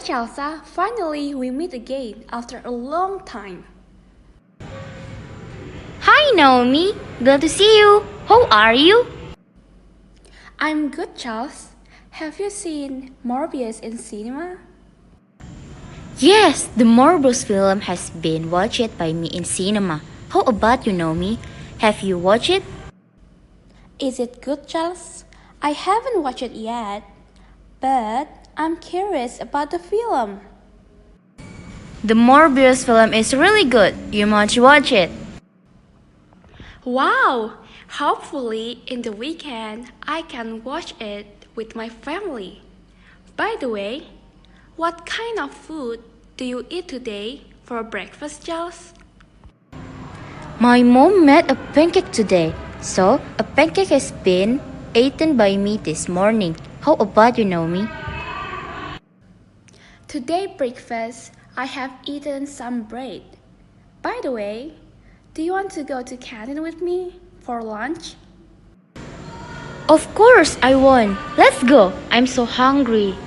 Chalsa, finally we meet again after a long time. Hi Naomi, glad to see you. How are you? I'm good, Charles. Have you seen Morbius in cinema? Yes, the Morbius film has been watched by me in cinema. How about you, Naomi? Have you watched it? Is it good, Charles? I haven't watched it yet, but I'm curious about the film. The Morbius film is really good. You must watch it. Wow! Hopefully, in the weekend, I can watch it with my family. By the way, what kind of food do you eat today for breakfast, Charles? My mom made a pancake today, so a pancake has been eaten by me this morning. How about you, Naomi? Today breakfast, I have eaten some bread. By the way, do you want to go to canteen with me for lunch? Of course I won. Let's go. I'm so hungry.